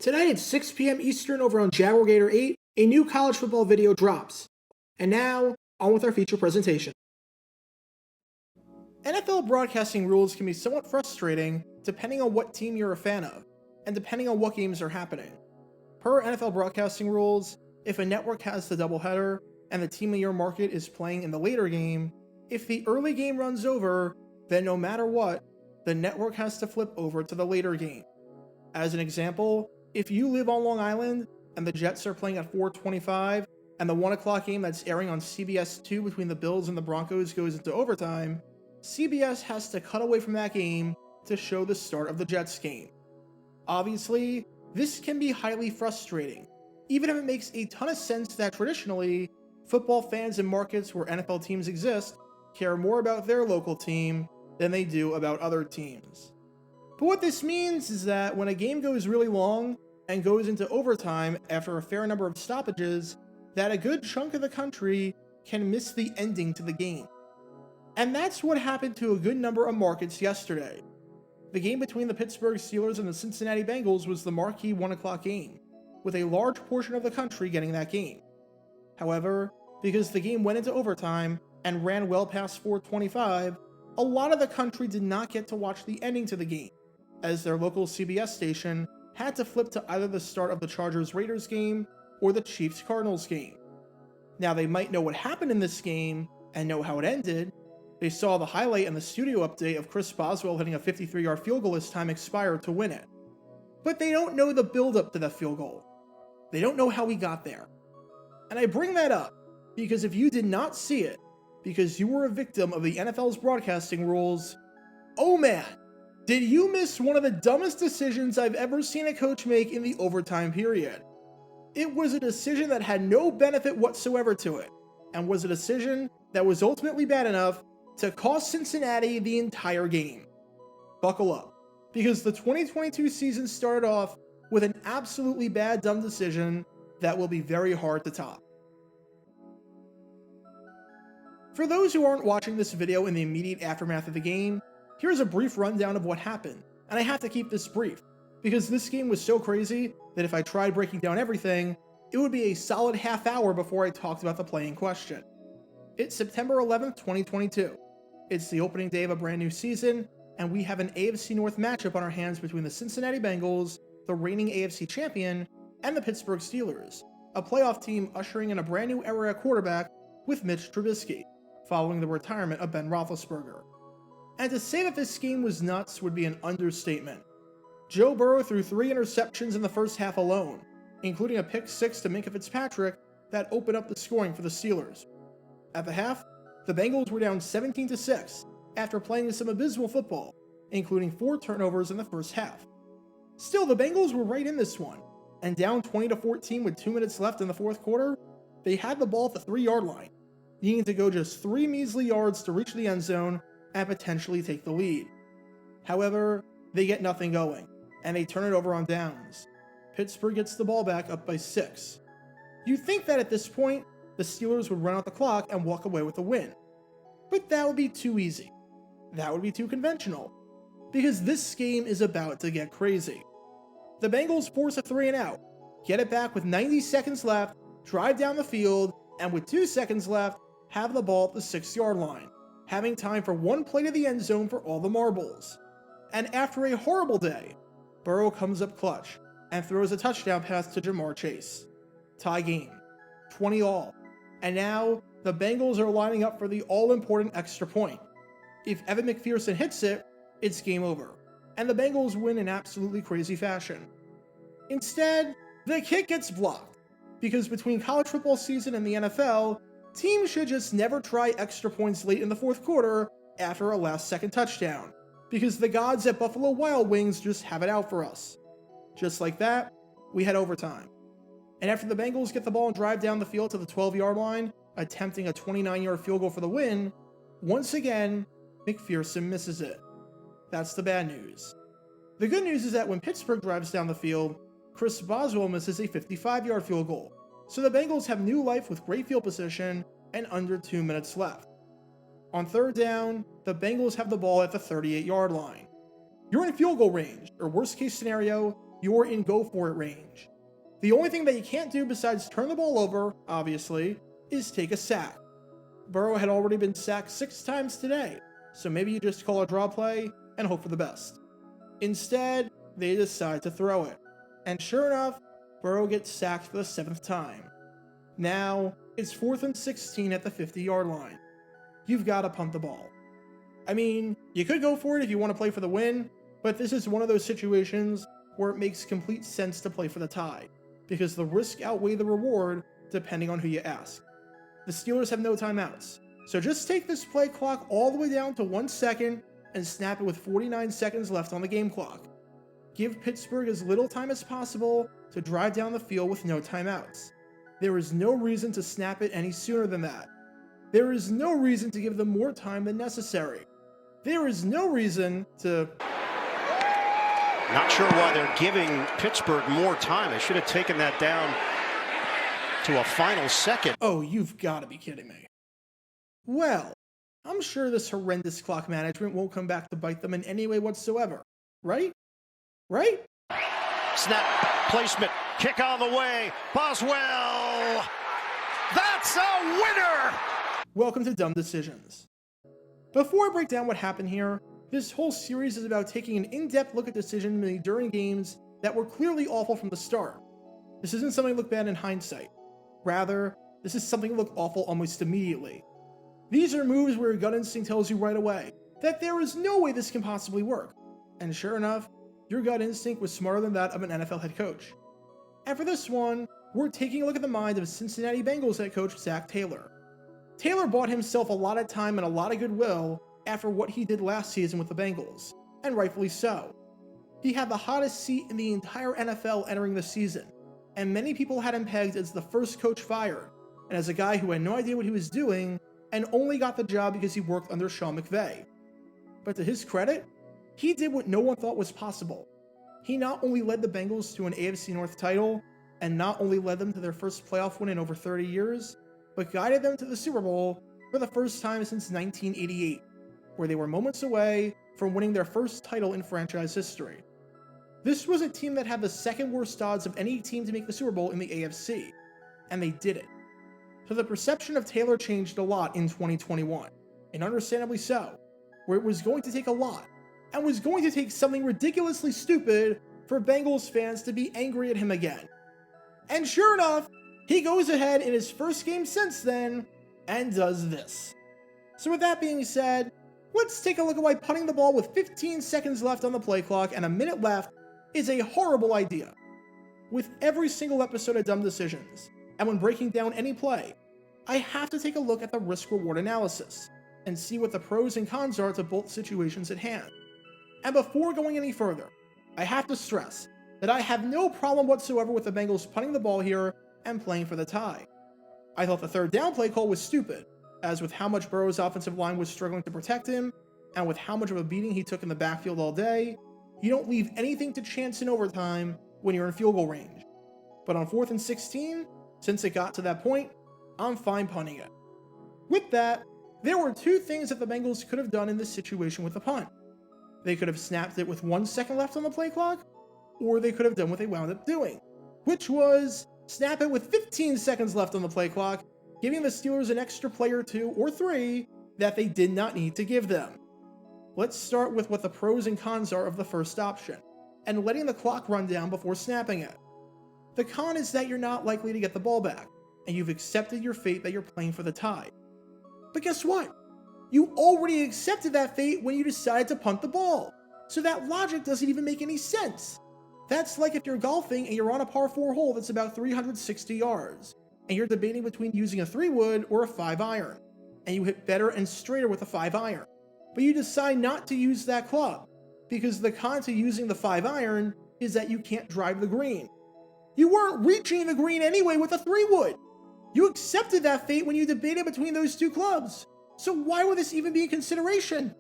Tonight at 6 p.m. Eastern over on Jaguar 8, a new college football video drops. And now, on with our feature presentation. NFL broadcasting rules can be somewhat frustrating depending on what team you're a fan of, and depending on what games are happening. Per NFL broadcasting rules, if a network has the doubleheader and the team in your market is playing in the later game, if the early game runs over, then no matter what, the network has to flip over to the later game. As an example, if you live on Long Island and the Jets are playing at 4:25 and the 1 o'clock game that's airing on CBS 2 between the Bills and the Broncos goes into overtime, CBS has to cut away from that game to show the start of the Jets game. Obviously, this can be highly frustrating, even if it makes a ton of sense that traditionally, football fans in markets where NFL teams exist care more about their local team than they do about other teams. But what this means is that when a game goes really long and goes into overtime after a fair number of stoppages, that a good chunk of the country can miss the ending to the game. And that's what happened to a good number of markets yesterday. The game between the Pittsburgh Steelers and the Cincinnati Bengals was the marquee 1 o'clock game, with a large portion of the country getting that game. However, because the game went into overtime and ran well past 4:25, a lot of the country did not get to watch the ending to the game, as their local CBS station had to flip to either the start of the Chargers-Raiders game or the Chiefs-Cardinals game. Now, they might know what happened in this game and know how it ended. They saw the highlight and the studio update of Chris Boswell hitting a 53-yard field goal as time expired to win it. But they don't know the build-up to that field goal. They don't know how we got there. And I bring that up because if you did not see it, because you were a victim of the NFL's broadcasting rules, oh man, did you miss one of the dumbest decisions I've ever seen a coach make in the overtime period. It was a decision that had no benefit whatsoever to it, and was a decision that was ultimately bad enough to cost Cincinnati the entire game. Buckle up, because the 2022 season started off with an absolutely bad, dumb decision that will be very hard to top. For those who aren't watching this video in the immediate aftermath of the game, here's a brief rundown of what happened, and I have to keep this brief, because this game was so crazy that if I tried breaking down everything, it would be a solid half hour before I talked about the play in question. It's September 11th, 2022. It's the opening day of a brand new season, and we have an AFC North matchup on our hands between the Cincinnati Bengals, the reigning AFC champion, and the Pittsburgh Steelers, a playoff team ushering in a brand new era at quarterback with Mitch Trubisky, following the retirement of Ben Roethlisberger. And to say that this game was nuts would be an understatement. Joe Burrow threw 3 interceptions in the first half alone, including a pick 6 to Minkah Fitzpatrick that opened up the scoring for the Steelers. At the half, the Bengals were down 17-6 after playing some abysmal football, including 4 turnovers in the first half. Still, the Bengals were right in this one, and down 20-14 with 2 minutes left in the fourth quarter, they had the ball at the 3-yard line, needing to go just 3 measly yards to reach the end zone and potentially take the lead. However, they get nothing going, and they turn it over on downs. Pittsburgh gets the ball back up by 6. You'd think that at this point, the Steelers would run out the clock and walk away with a win. But that would be too easy. That would be too conventional. Because this game is about to get crazy. The Bengals force a 3 and out, get it back with 90 seconds left, drive down the field, and with 2 seconds left, have the ball at the 6-yard line, having time for 1 play to the end zone for all the marbles. And after a horrible day, Burrow comes up clutch and throws a touchdown pass to Jamar Chase. Tie game, 20-all. And now, the Bengals are lining up for the all-important extra point. If Evan McPherson hits it, it's game over, and the Bengals win in absolutely crazy fashion. Instead, the kick gets blocked, because between college football season and the NFL, teams should just never try extra points late in the fourth quarter after a last-second touchdown, because the gods at Buffalo Wild Wings just have it out for us. Just like that, we had overtime. And after the Bengals get the ball and drive down the field to the 12-yard line, attempting a 29-yard field goal for the win, once again, McPherson misses it. That's the bad news. The good news is that when Pittsburgh drives down the field, Chris Boswell misses a 55-yard field goal, so the Bengals have new life with great field position and under 2 minutes left. On 3rd down, the Bengals have the ball at the 38-yard line. You're in field goal range, or worst case scenario, you're in go-for-it range. The only thing that you can't do besides turn the ball over, obviously, is take a sack. Burrow had already been sacked 6 times today, so maybe you just call a draw play and hope for the best. Instead, they decide to throw it. And sure enough, Burrow gets sacked for the 7th time. Now, it's 4th and 16 at the 50-yard line. You've got to punt the ball. I mean, you could go for it if you want to play for the win, but this is one of those situations where it makes complete sense to play for the tie, because the risk outweighs the reward depending on who you ask. The Steelers have no timeouts, so just take this play clock all the way down to 1 second and snap it with 49 seconds left on the game clock. Give Pittsburgh as little time as possible to drive down the field with no timeouts. There is no reason to snap it any sooner than that. There is no reason to give them more time than necessary. There is no reason to... Not sure why they're giving Pittsburgh more time. They should have taken that down to a final second. Oh, you've got to be kidding me. Well, I'm sure this horrendous clock management won't come back to bite them in any way whatsoever. Right? Right? Snap, placement, kick on the way. Boswell! That's a winner! Welcome to Dumb Decisions. Before I break down what happened here, this whole series is about taking an in-depth look at decisions made during games that were clearly awful from the start. This isn't something to look bad in hindsight. Rather, this is something to look awful almost immediately. These are moves where your gut instinct tells you right away that there is no way this can possibly work. And sure enough, your gut instinct was smarter than that of an NFL head coach. And for this one, we're taking a look at the mind of Cincinnati Bengals head coach Zac Taylor. Taylor bought himself a lot of time and a lot of goodwill after what he did last season with the Bengals, and rightfully so. He had the hottest seat in the entire NFL entering the season, and many people had him pegged as the first coach fired, and as a guy who had no idea what he was doing and only got the job because he worked under Sean McVay. But to his credit, he did what no one thought was possible. He not only led the Bengals to an AFC North title, and not only led them to their first playoff win in over 30 years, but guided them to the Super Bowl for the first time since 1988, where they were moments away from winning their first title in franchise history. This was a team that had the second worst odds of any team to make the Super Bowl in the AFC, and they did it. So the perception of Taylor changed a lot in 2021, and understandably so, where it was going to take a lot, and was going to take something ridiculously stupid for Bengals fans to be angry at him again. And sure enough, he goes ahead in his first game since then, and does this. So with that being said, let's take a look at why punting the ball with 15 seconds left on the play clock and a minute left is a horrible idea. With every single episode of Dumb Decisions, and when breaking down any play, I have to take a look at the risk-reward analysis, and see what the pros and cons are to both situations at hand. And before going any further, I have to stress that I have no problem whatsoever with the Bengals punting the ball here and playing for the tie. I thought the third down play call was stupid, as with how much Burrow's offensive line was struggling to protect him, and with how much of a beating he took in the backfield all day, you don't leave anything to chance in overtime when you're in field goal range. But on 4th and 16, since it got to that point, I'm fine punting it. With that, there were 2 things that the Bengals could have done in this situation with the punt. They could have snapped it with 1 second left on the play clock, or they could have done what they wound up doing, which was snap it with 15 seconds left on the play clock, giving the Steelers an extra play or 2 or 3 that they did not need to give them. Let's start with what the pros and cons are of the first option, and letting the clock run down before snapping it. The con is that you're not likely to get the ball back, and you've accepted your fate that you're playing for the tie. But guess what? You already accepted that fate when you decided to punt the ball, so that logic doesn't even make any sense. That's like if you're golfing and you're on a par 4 hole that's about 360 yards, and you're debating between using a 3-wood or a 5-iron, and you hit better and straighter with a 5-iron, but you decide not to use that club, because the con to using the 5-iron is that you can't drive the green. You weren't reaching the green anyway with a 3-wood. You accepted that fate when you debated between those 2 clubs, so why would this even be a consideration?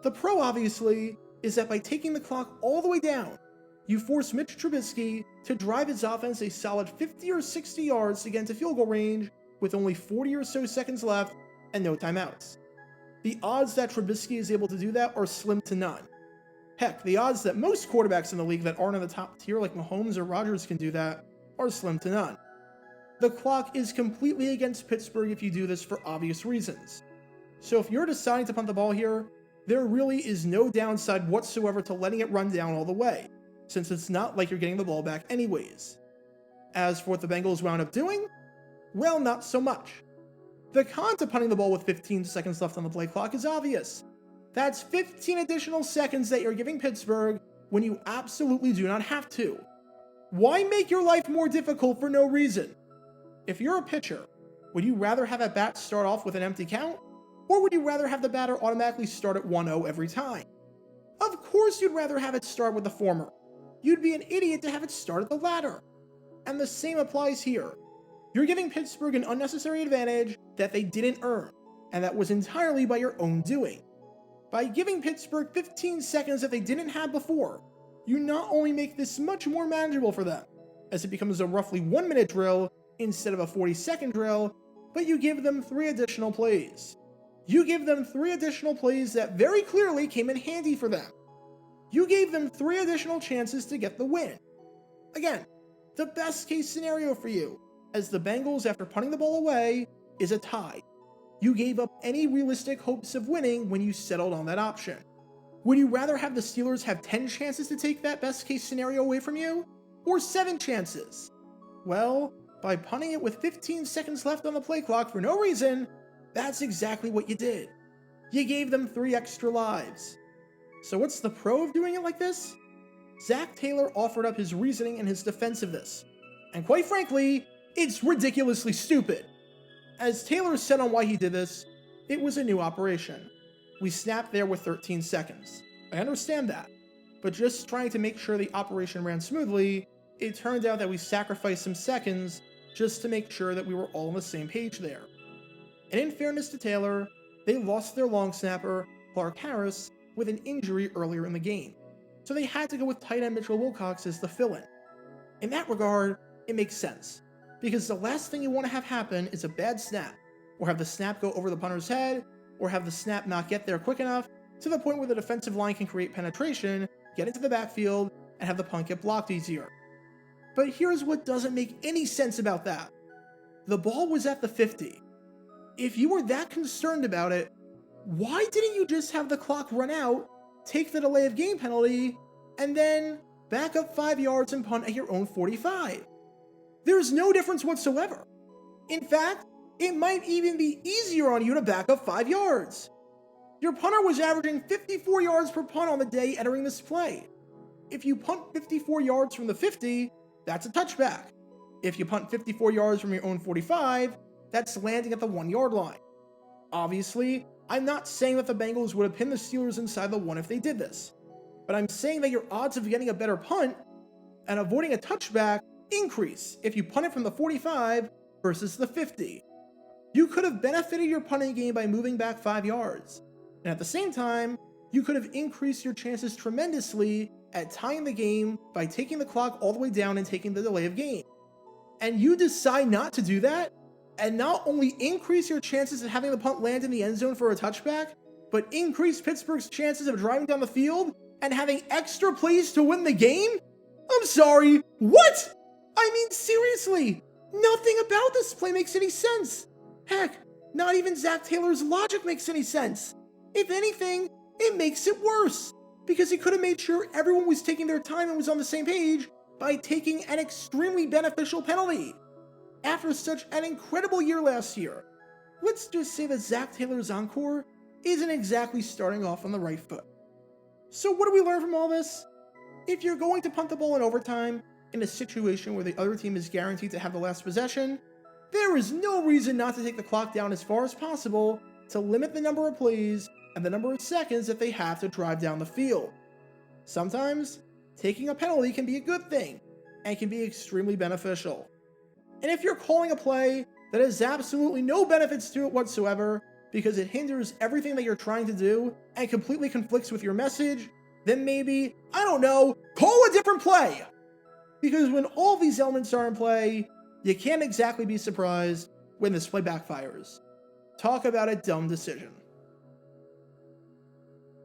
The pro, obviously, is that by taking the clock all the way down, you force Mitch Trubisky to drive his offense a solid 50 or 60 yards to get into field goal range with only 40 or so seconds left and no timeouts. The odds that Trubisky is able to do that are slim to none. Heck, the odds that most quarterbacks in the league that aren't in the top tier like Mahomes or Rodgers can do that are slim to none. The clock is completely against Pittsburgh if you do this for obvious reasons. So if you're deciding to punt the ball here, there really is no downside whatsoever to letting it run down all the way, since it's not like you're getting the ball back anyways. As for what the Bengals wound up doing, well, not so much. The con to punting the ball with 15 seconds left on the play clock is obvious. That's 15 additional seconds that you're giving Pittsburgh when you absolutely do not have to. Why make your life more difficult for no reason? If you're a pitcher, would you rather have a bat start off with an empty count? Or would you rather have the batter automatically start at 1-0 every time? Of course you'd rather have it start with the former. You'd be an idiot to have it start at the latter. And the same applies here. You're giving Pittsburgh an unnecessary advantage that they didn't earn, and that was entirely by your own doing. By giving Pittsburgh 15 seconds that they didn't have before, you not only make this much more manageable for them, as it becomes a roughly 1-minute drill instead of a 40-second drill, but you give them 3 additional plays. You give them 3 additional plays that very clearly came in handy for them. You gave them 3 additional chances to get the win. Again, the best case scenario for you, as the Bengals, after punting the ball away, is a tie. You gave up any realistic hopes of winning when you settled on that option. Would you rather have the Steelers have 10 chances to take that best case scenario away from you? Or 7 chances? Well, by punting it with 15 seconds left on the play clock for no reason, that's exactly what you did. You gave them 3 extra lives. So what's the pro of doing it like this? Zac Taylor offered up his reasoning in his defense of this. And quite frankly, it's ridiculously stupid. As Taylor said on why he did this, it was a new operation. We snapped there with 13 seconds. I understand that. But just trying to make sure the operation ran smoothly, it turned out that we sacrificed some seconds just to make sure that we were all on the same page there. And in fairness to Taylor, they lost their long snapper, Clark Harris, with an injury earlier in the game. So they had to go with tight end Mitchell Wilcox as the fill-in. In that regard, it makes sense, because the last thing you want to have happen is a bad snap, or have the snap go over the punter's head, or have the snap not get there quick enough to the point where the defensive line can create penetration, get into the backfield, and have the punt get blocked easier. But here's what doesn't make any sense about that. The ball was at the 50. If you were that concerned about it, why didn't you just have the clock run out, take the delay of game penalty, and then back up 5 yards and punt at your own 45? There's no difference whatsoever. In fact, it might even be easier on you to back up 5 yards. Your punter was averaging 54 yards per punt on the day entering this play. If you punt 54 yards from the 50, that's a touchback. If you punt 54 yards from your own 45, that's landing at the 1 yard line. Obviously, I'm not saying that the Bengals would have pinned the Steelers inside the 1 if they did this, but I'm saying that your odds of getting a better punt and avoiding a touchback increase if you punt it from the 45 versus the 50. You could have benefited your punting game by moving back 5 yards, and at the same time, you could have increased your chances tremendously at tying the game by taking the clock all the way down and taking the delay of game. And you decide not to do that, and not only increase your chances of having the punt land in the end zone for a touchback, but increase Pittsburgh's chances of driving down the field and having extra plays to win the game? I'm sorry, what? I mean, seriously, nothing about this play makes any sense. Heck, not even Zac Taylor's logic makes any sense. If anything, it makes it worse, because he could have made sure everyone was taking their time and was on the same page by taking an extremely beneficial penalty. After such an incredible year last year, let's just say that Zac Taylor's encore isn't exactly starting off on the right foot. So what do we learn from all this? If you're going to punt the ball in overtime, in a situation where the other team is guaranteed to have the last possession, there is no reason not to take the clock down as far as possible to limit the number of plays and the number of seconds that they have to drive down the field. Sometimes, taking a penalty can be a good thing, and can be extremely beneficial. And if you're calling a play that has absolutely no benefits to it whatsoever, because it hinders everything that you're trying to do and completely conflicts with your message, then maybe, I don't know, call a different play! Because when all these elements are in play, you can't exactly be surprised when this play backfires. Talk about a dumb decision.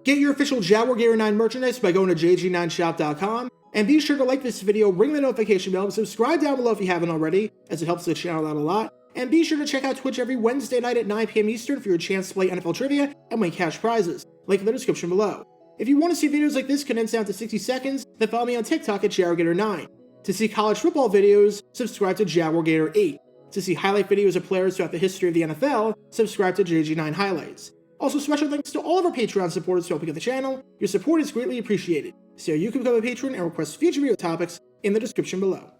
Get your official Jaguar Gator 9 merchandise by going to jg9shop.com, and be sure to like this video, ring the notification bell, and subscribe down below if you haven't already, as it helps the channel out a lot. And be sure to check out Twitch every Wednesday night at 9 p.m. Eastern for your chance to play NFL Trivia and win cash prizes. Link in the description below. If you want to see videos like this condensed down to 60 seconds, then follow me on TikTok at Jaguar Gator 9. To see college football videos, subscribe to Jaguar Gator 8. To see highlight videos of players throughout the history of the NFL, subscribe to JG9 Highlights. Also, special thanks to all of our Patreon supporters for helping out the channel. Your support is greatly appreciated. See how you can become a patron and request future video topics in the description below.